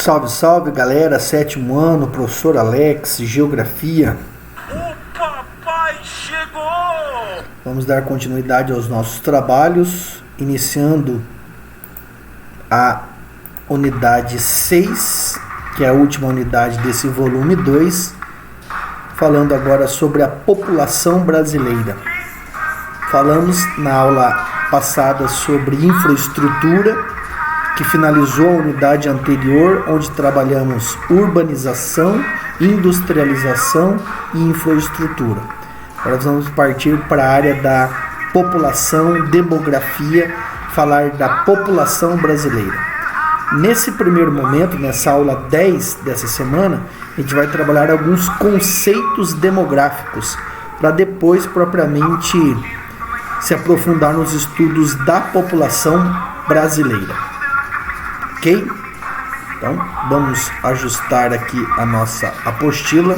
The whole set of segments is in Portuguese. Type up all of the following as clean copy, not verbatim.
Salve, salve galera, 7º ano, professor Alex, Geografia. O papai chegou! Vamos dar continuidade aos nossos trabalhos, iniciando a unidade 6, que é a última unidade desse volume 2, falando agora sobre a população brasileira. Falamos na aula passada sobre infraestrutura, que finalizou a unidade anterior, onde trabalhamos urbanização, industrialização e infraestrutura. Agora vamos partir para a área da população, demografia, falar da população brasileira. Nesse primeiro momento, nessa aula 10 dessa semana, a gente vai trabalhar alguns conceitos demográficos, para depois propriamente se aprofundar nos estudos da população brasileira. Ok? Então, vamos ajustar aqui a nossa apostila.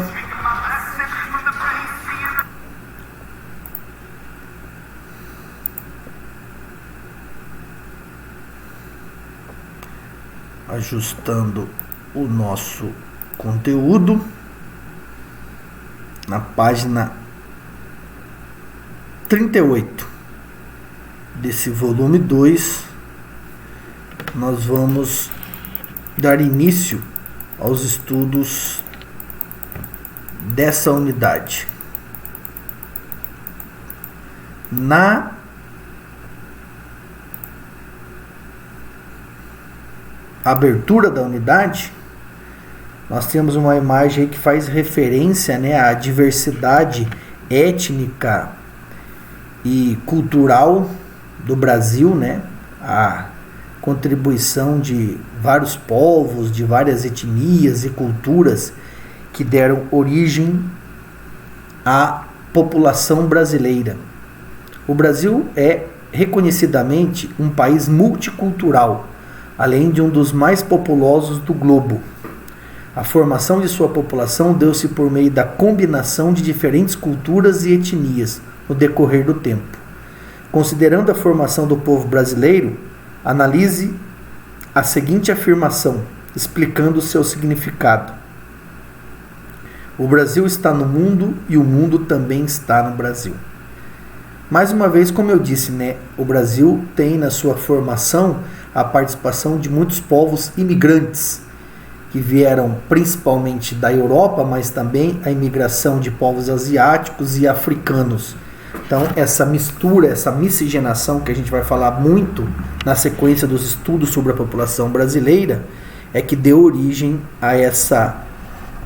Ajustando o nosso conteúdo na página 38 desse volume 2. Nós vamos dar início aos estudos dessa unidade. Na abertura da unidade, nós temos uma imagem que faz referência, à diversidade étnica e cultural do Brasil, a contribuição de vários povos, de várias etnias e culturas que deram origem à população brasileira. O Brasil é reconhecidamente um país multicultural, além de um dos mais populosos do globo. A formação de sua população deu-se por meio da combinação de diferentes culturas e etnias no decorrer do tempo. Considerando a formação do povo brasileiro, analise a seguinte afirmação, explicando o seu significado. O Brasil está no mundo e o mundo também está no Brasil. Mais uma vez, como eu disse, o Brasil tem na sua formação a participação de muitos povos imigrantes, que vieram principalmente da Europa, mas também a imigração de povos asiáticos e africanos. Então, essa mistura, essa miscigenação que a gente vai falar muito na sequência dos estudos sobre a população brasileira, é que deu origem a essa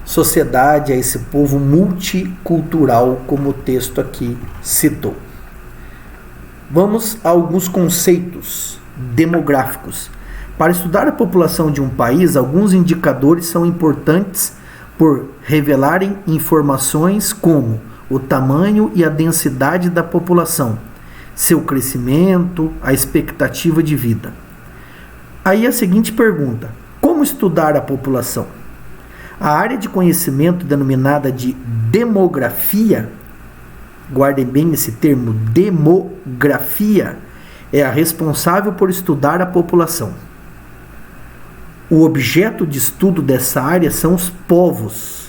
sociedade, a esse povo multicultural, como o texto aqui citou. Vamos a alguns conceitos demográficos. Para estudar a população de um país, alguns indicadores são importantes por revelarem informações como o tamanho e a densidade da população, seu crescimento, a expectativa de vida. Aí a seguinte pergunta: como estudar a população? A área de conhecimento denominada de demografia, guardem bem esse termo, demografia, é a responsável por estudar a população. O objeto de estudo dessa área são os povos,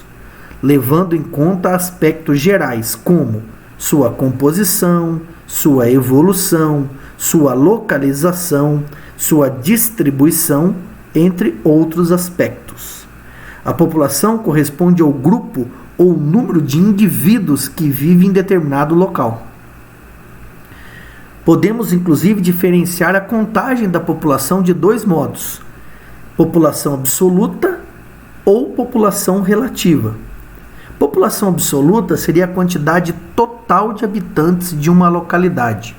levando em conta aspectos gerais como sua composição, sua evolução, sua localização, sua distribuição, entre outros aspectos. A população corresponde ao grupo ou número de indivíduos que vivem em determinado local. Podemos inclusive diferenciar a contagem da população de dois modos: população absoluta ou população relativa. População absoluta seria a quantidade total de habitantes de uma localidade,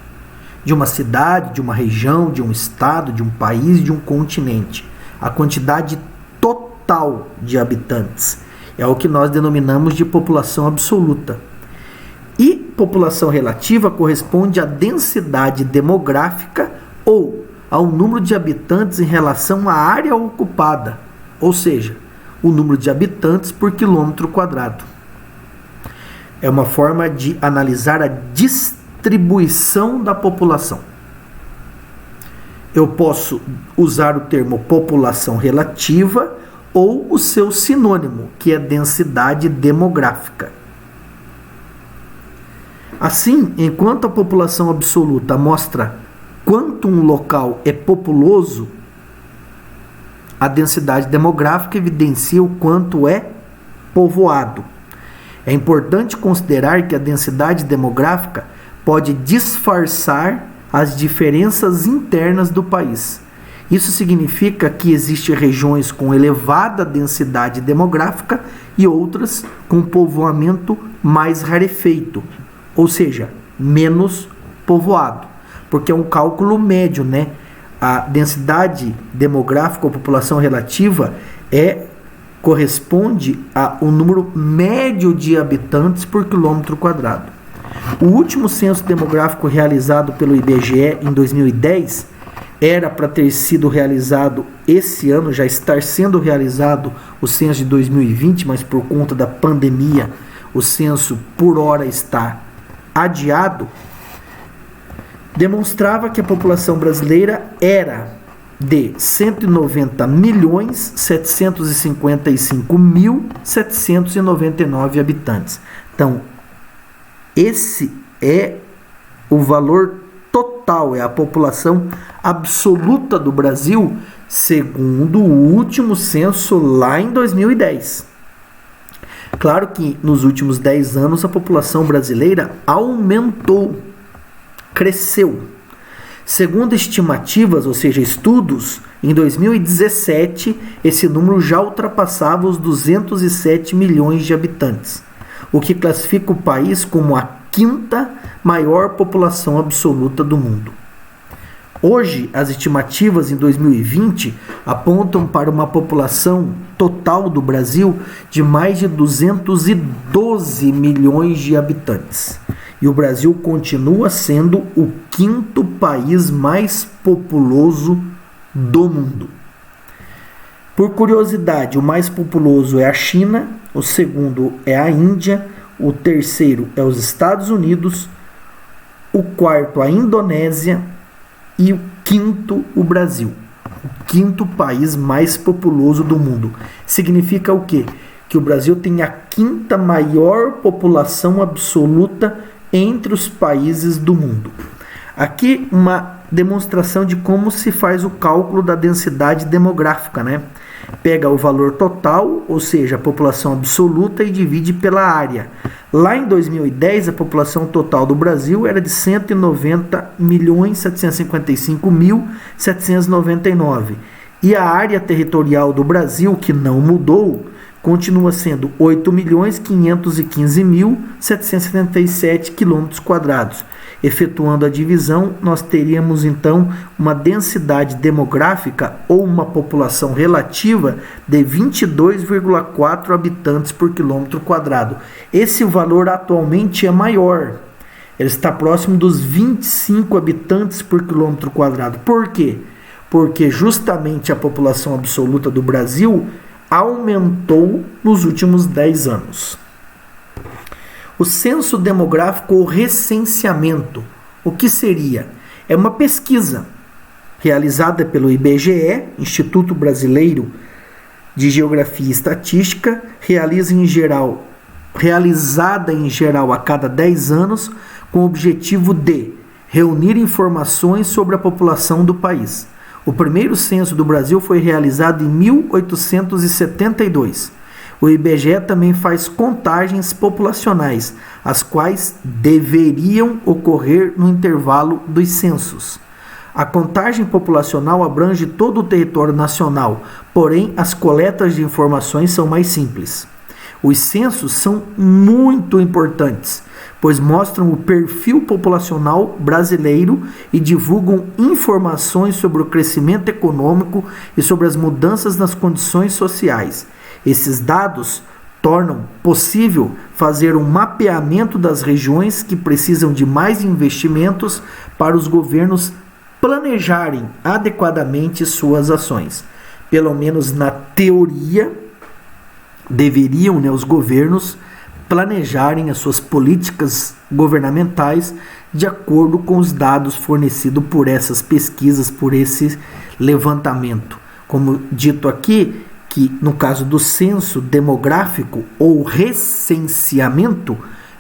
de uma cidade, de uma região, de um estado, de um país, de um continente. A quantidade total de habitantes é o que nós denominamos de população absoluta. E população relativa corresponde à densidade demográfica ou ao número de habitantes em relação à área ocupada, ou seja, o número de habitantes por quilômetro quadrado. É uma forma de analisar a distribuição da população. Eu posso usar o termo população relativa ou o seu sinônimo, que é densidade demográfica. Assim, enquanto a população absoluta mostra quanto um local é populoso, a densidade demográfica evidencia o quanto é povoado. É importante considerar que a densidade demográfica pode disfarçar as diferenças internas do país. Isso significa que existem regiões com elevada densidade demográfica e outras com povoamento mais rarefeito, ou seja, menos povoado, porque é um cálculo médio, né? A densidade demográfica ou população relativa corresponde ao número médio de habitantes por quilômetro quadrado. O último censo demográfico realizado pelo IBGE em 2010 era para ter sido realizado esse ano, já estar sendo realizado o censo de 2020, mas por conta da pandemia o censo por hora está adiado. Demonstrava que a população brasileira era de 190.755.799 habitantes. Então, esse é o valor total, é a população absoluta do Brasil, segundo o último censo lá em 2010. Claro que nos últimos 10 anos a população brasileira aumentou, cresceu. Segundo estimativas, ou seja, estudos, em 2017 esse número já ultrapassava os 207 milhões de habitantes, o que classifica o país como a quinta maior população absoluta do mundo. Hoje, as estimativas em 2020 apontam para uma população total do Brasil de mais de 212 milhões de habitantes. E o Brasil continua sendo o quinto país mais populoso do mundo. Por curiosidade, o mais populoso é a China, o segundo é a Índia, o terceiro é os Estados Unidos, o quarto a Indonésia e o quinto o Brasil. O quinto país mais populoso do mundo. Significa o quê? Que o Brasil tem a quinta maior população absoluta entre os países do mundo. Aqui uma demonstração de como se faz o cálculo da densidade demográfica, né? Pega o valor total, ou seja, a população absoluta, e divide pela área. Lá em 2010, a população total do Brasil era de 190.755.799. E a área territorial do Brasil, que não mudou, continua sendo 8.515.777 km². Efetuando a divisão, nós teríamos então uma densidade demográfica ou uma população relativa de 22,4 habitantes por km². Esse valor atualmente é maior. Ele está próximo dos 25 habitantes por km². Por quê? Porque justamente a população absoluta do Brasil aumentou nos últimos 10 anos. O censo demográfico ou recenseamento, o que seria? É uma pesquisa realizada pelo IBGE, Instituto Brasileiro de Geografia e Estatística, realizada em geral a cada 10 anos, com o objetivo de reunir informações sobre a população do país. O primeiro censo do Brasil foi realizado em 1872. O IBGE também faz contagens populacionais, as quais deveriam ocorrer no intervalo dos censos. A contagem populacional abrange todo o território nacional, porém as coletas de informações são mais simples. Os censos são muito importantes, pois mostram o perfil populacional brasileiro e divulgam informações sobre o crescimento econômico e sobre as mudanças nas condições sociais. Esses dados tornam possível fazer um mapeamento das regiões que precisam de mais investimentos para os governos planejarem adequadamente suas ações. Pelo menos na teoria, deveriam, os governos planejarem as suas políticas governamentais de acordo com os dados fornecidos por essas pesquisas, por esse levantamento. Como dito aqui, que no caso do censo demográfico ou recenseamento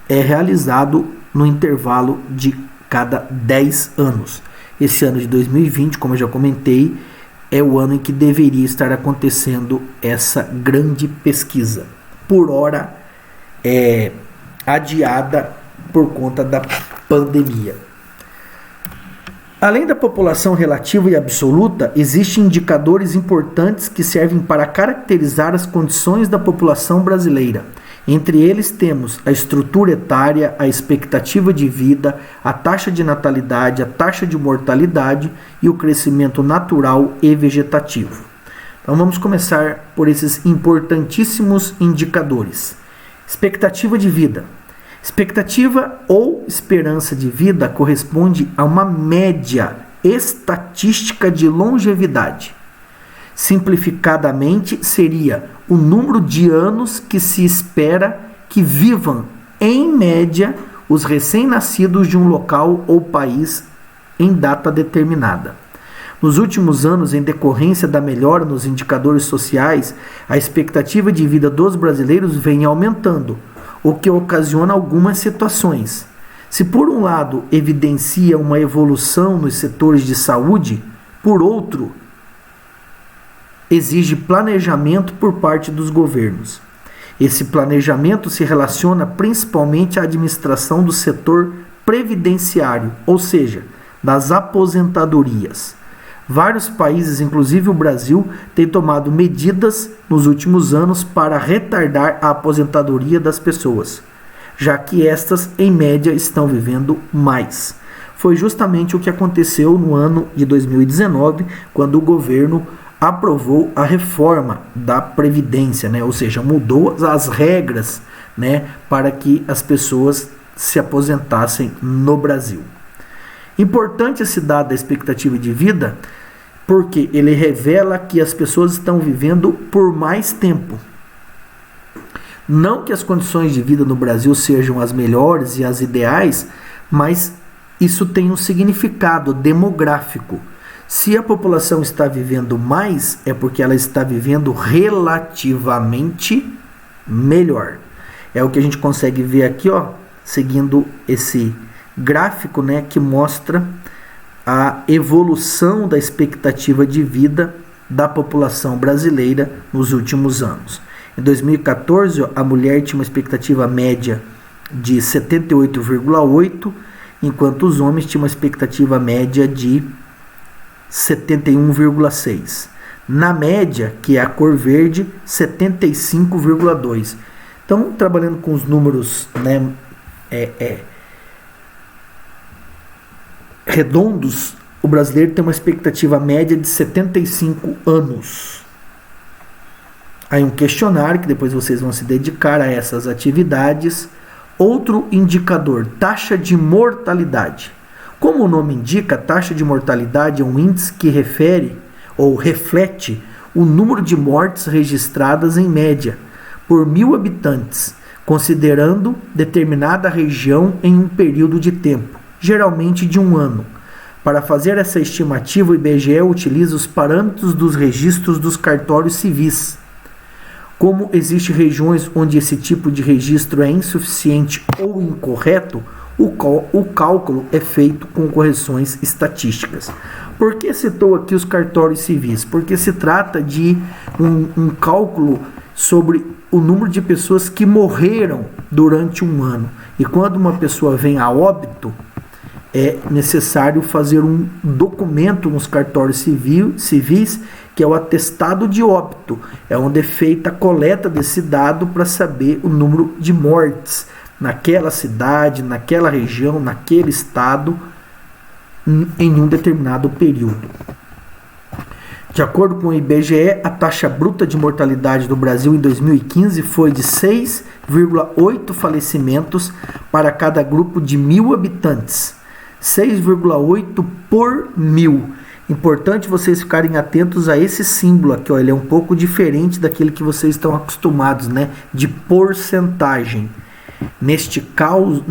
é realizado no intervalo de cada 10 anos. Esse ano de 2020, como eu já comentei, é o ano em que deveria estar acontecendo essa grande pesquisa. Por hora, adiada por conta da pandemia. Além da população relativa e absoluta, existem indicadores importantes que servem para caracterizar as condições da população brasileira. Entre eles temos a estrutura etária, a expectativa de vida, a taxa de natalidade, a taxa de mortalidade e o crescimento natural e vegetativo. Então vamos começar por esses importantíssimos indicadores. Expectativa de vida. Expectativa ou esperança de vida corresponde a uma média estatística de longevidade. Simplificadamente, seria o número de anos que se espera que vivam, em média, os recém-nascidos de um local ou país em data determinada. Nos últimos anos, em decorrência da melhora nos indicadores sociais, a expectativa de vida dos brasileiros vem aumentando, o que ocasiona algumas situações. Se por um lado evidencia uma evolução nos setores de saúde, por outro, exige planejamento por parte dos governos. Esse planejamento se relaciona principalmente à administração do setor previdenciário, ou seja, das aposentadorias. Vários países, inclusive o Brasil, têm tomado medidas nos últimos anos para retardar a aposentadoria das pessoas, já que estas, em média, estão vivendo mais. Foi justamente o que aconteceu no ano de 2019, quando o governo aprovou a reforma da Previdência, ou seja, mudou as regras, para que as pessoas se aposentassem no Brasil. Importante esse dado da expectativa de vida, porque ele revela que as pessoas estão vivendo por mais tempo. Não que as condições de vida no Brasil sejam as melhores e as ideais, mas isso tem um significado demográfico. Se a população está vivendo mais, é porque ela está vivendo relativamente melhor. É o que a gente consegue ver aqui, seguindo esse gráfico, que mostra a evolução da expectativa de vida da população brasileira nos últimos anos. Em 2014, a mulher tinha uma expectativa média de 78,8, enquanto os homens tinham uma expectativa média de 71,6. Na média, que é a cor verde, 75,2. Então, trabalhando com os números redondos, o brasileiro tem uma expectativa média de 75 anos. Aí um questionário, que depois vocês vão se dedicar a essas atividades. Outro indicador, taxa de mortalidade. Como o nome indica, a taxa de mortalidade é um índice que refere ou reflete o número de mortes registradas em média por 1.000 habitantes, considerando determinada região em um período de tempo, geralmente de um ano. Para fazer essa estimativa, o IBGE utiliza os parâmetros dos registros dos cartórios civis. Como existem regiões onde esse tipo de registro é insuficiente ou incorreto, o cálculo é feito com correções estatísticas. Por que citou aqui os cartórios civis? Porque se trata de um cálculo sobre o número de pessoas que morreram durante um ano. E quando uma pessoa vem a óbito, é necessário fazer um documento nos cartórios civis, que é o atestado de óbito. É onde é feita a coleta desse dado para saber o número de mortes naquela cidade, naquela região, naquele estado, em um determinado período. De acordo com o IBGE, a taxa bruta de mortalidade do Brasil em 2015 foi de 6,8 falecimentos para cada grupo de 1.000 habitantes. 6,8 por 1.000. Importante vocês ficarem atentos a esse símbolo aqui, ele é um pouco diferente daquele que vocês estão acostumados, de porcentagem. Nesse caso,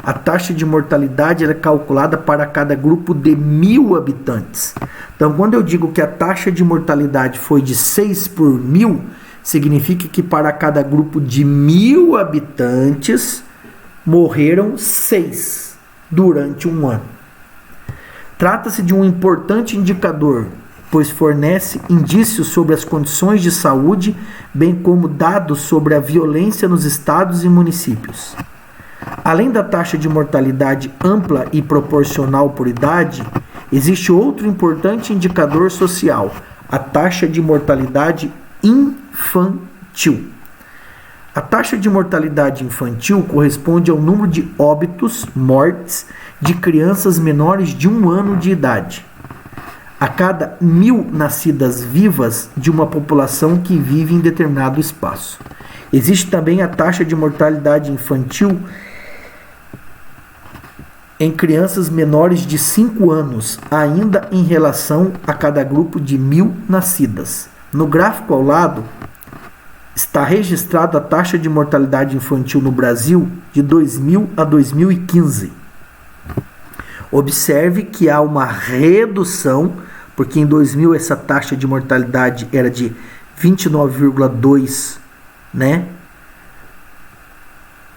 a taxa de mortalidade é calculada para cada grupo de 1.000 habitantes. Então, quando eu digo que a taxa de mortalidade foi de 6 por 1.000, significa que para cada grupo de 1.000 habitantes, morreram 6 durante um ano. Trata-se de um importante indicador, pois fornece indícios sobre as condições de saúde, bem como dados sobre a violência nos estados e municípios. Além da taxa de mortalidade ampla e proporcional por idade, existe outro importante indicador social, a taxa de mortalidade infantil. A taxa de mortalidade infantil corresponde ao número de óbitos, mortes, de crianças menores de 1 ano de idade, a cada 1.000 nascidas vivas de uma população que vive em determinado espaço. Existe também a taxa de mortalidade infantil em crianças menores de 5 anos, ainda em relação a cada grupo de 1.000 nascidas. No gráfico ao lado, está registrada a taxa de mortalidade infantil no Brasil de 2000 a 2015. Observe que há uma redução, porque em 2000 essa taxa de mortalidade era de 29,2, né,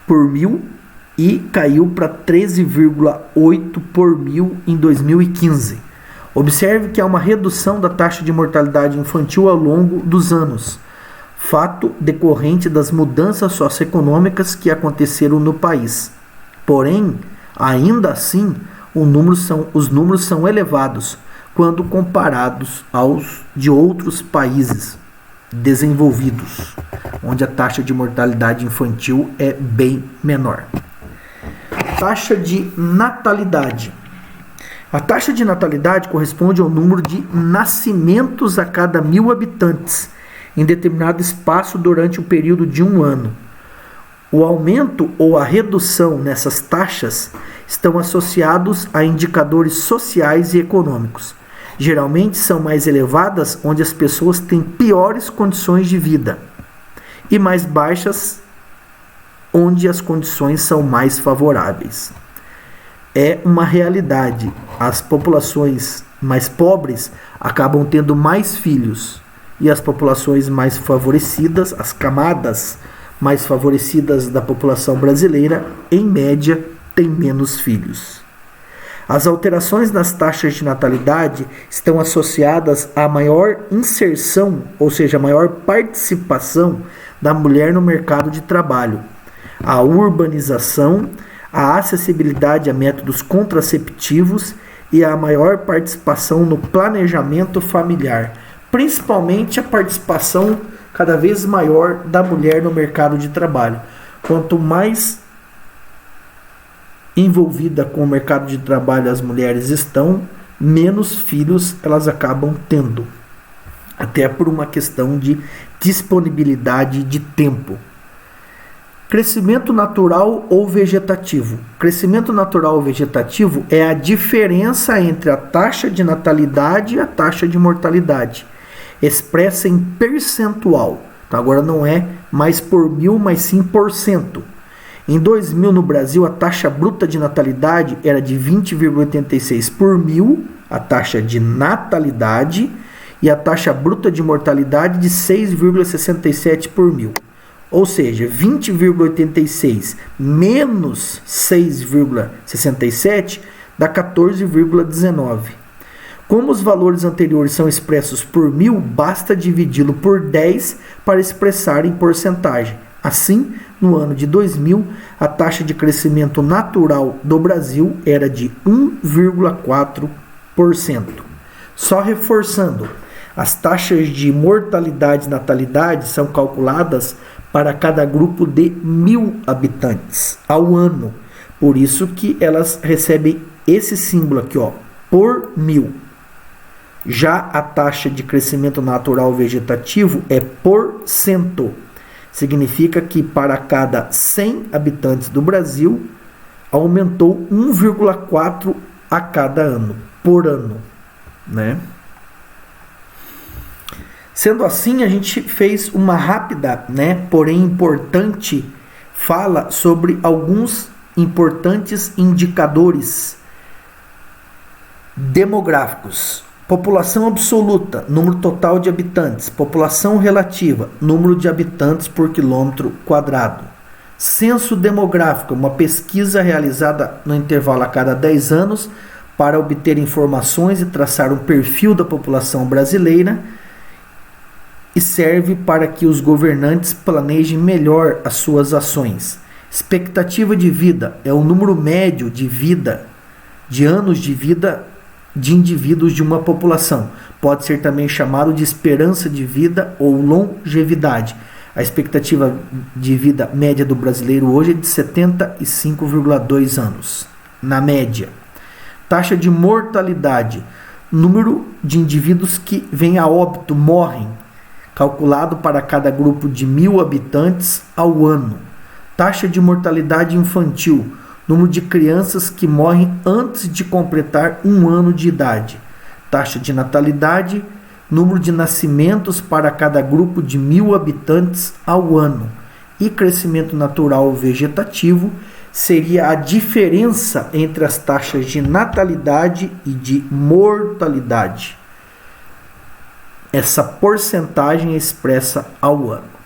por 1.000 e caiu para 13,8 por 1.000 em 2015. Observe que há uma redução da taxa de mortalidade infantil ao longo dos anos, fato decorrente das mudanças socioeconômicas que aconteceram no país. Porém, ainda assim, os números são elevados quando comparados aos de outros países desenvolvidos, onde a taxa de mortalidade infantil é bem menor. Taxa de natalidade. A taxa de natalidade corresponde ao número de nascimentos a cada 1.000 habitantes em determinado espaço durante o período de um ano. O aumento ou a redução nessas taxas estão associados a indicadores sociais e econômicos. Geralmente são mais elevadas onde as pessoas têm piores condições de vida e mais baixas onde as condições são mais favoráveis. É uma realidade. As populações mais pobres acabam tendo mais filhos e as populações mais favorecidas, as camadas mais favorecidas da população brasileira, em média, têm menos filhos. As alterações nas taxas de natalidade estão associadas à maior inserção, ou seja, maior participação da mulher no mercado de trabalho, à urbanização, à acessibilidade a métodos contraceptivos e à maior participação no planejamento familiar, principalmente a participação cada vez maior da mulher no mercado de trabalho. Quanto mais envolvida com o mercado de trabalho as mulheres estão, menos filhos elas acabam tendo, até por uma questão de disponibilidade de tempo. Crescimento natural ou vegetativo. Crescimento natural ou vegetativo é a diferença entre a taxa de natalidade e a taxa de mortalidade, expressa em percentual. Então agora não é mais por 1.000, mas sim por cento. Em 2000 no Brasil a taxa bruta de natalidade era de 20,86 por 1.000, a taxa de natalidade, e a taxa bruta de mortalidade de 6,67 por 1.000. Ou seja, 20,86 menos 6,67 dá 14,19. Como os valores anteriores são expressos por 1.000, basta dividi-lo por 10 para expressar em porcentagem. Assim, no ano de 2000, a taxa de crescimento natural do Brasil era de 1,4%. Só reforçando, as taxas de mortalidade e natalidade são calculadas para cada grupo de 1.000 habitantes ao ano. Por isso que elas recebem esse símbolo aqui, ó, por 1.000. Já a taxa de crescimento natural vegetativo é por cento. Significa que para cada 100 habitantes do Brasil, aumentou 1,4 a cada ano, por ano, né? Sendo assim, a gente fez uma rápida, porém importante, fala sobre alguns importantes indicadores demográficos: população absoluta, número total de habitantes; população relativa, número de habitantes por quilômetro quadrado; censo demográfico, uma pesquisa realizada no intervalo a cada 10 anos para obter informações e traçar um perfil da população brasileira, e serve para que os governantes planejem melhor as suas ações. Expectativa de vida é o número médio de vida, de anos de vida de indivíduos de uma população. Pode ser também chamado de esperança de vida ou longevidade. A expectativa de vida média do brasileiro hoje é de 75,2 anos, na média. Taxa de mortalidade, número de indivíduos que vêm a óbito, morrem, calculado para cada grupo de 1.000 habitantes ao ano. Taxa de mortalidade infantil, número de crianças que morrem antes de completar 1 ano de idade. Taxa de natalidade, número de nascimentos para cada grupo de 1.000 habitantes ao ano. E crescimento natural vegetativo seria a diferença entre as taxas de natalidade e de mortalidade. Essa porcentagem é expressa ao ano.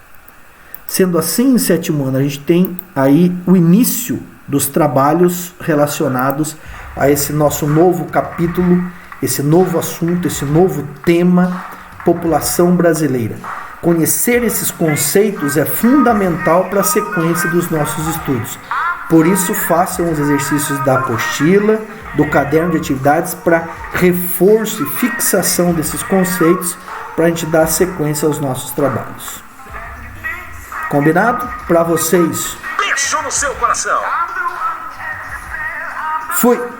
Sendo assim, em 7º ano, a gente tem aí o início dos trabalhos relacionados a esse nosso novo capítulo, esse novo assunto, esse novo tema, população brasileira. Conhecer esses conceitos é fundamental para a sequência dos nossos estudos. Por isso, façam os exercícios da apostila, do caderno de atividades, para reforço e fixação desses conceitos, para a gente dar sequência aos nossos trabalhos. Combinado? Para vocês. Beijo no seu coração. Fui!